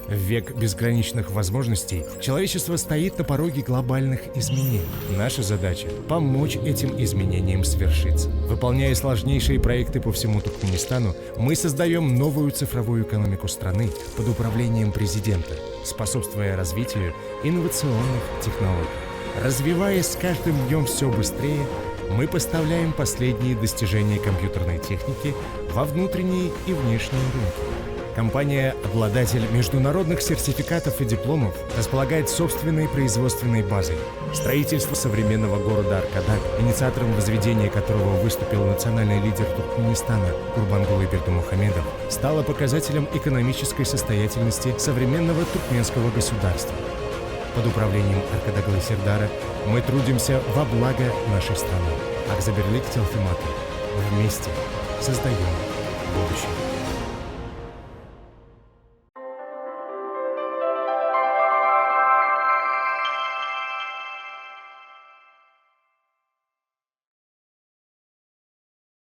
В век безграничных возможностей человечество стоит на пороге глобальных изменений. Наша задача – помочь этим изменениям свершиться. Выполняя сложнейшие проекты по всему Туркменистану, мы создаем новую цифровую экономику страны под управлением президента, способствуя развитию инновационных технологий. Развиваясь с каждым днем все быстрее, мы поставляем последние достижения компьютерной техники во внутренние и внешние рынки. Компания, обладатель международных сертификатов и дипломов, располагает собственной производственной базой. Строительство современного города Аркадаг, инициатором возведения которого выступил национальный лидер Туркменистана Курбангулы Бердымухамедов, стало показателем экономической состоятельности современного туркменского государства. Под управлением Аркадаглы Сердара мы трудимся во благо нашей страны. Акзаберлик Телфиматы. Вместе создаем будущее.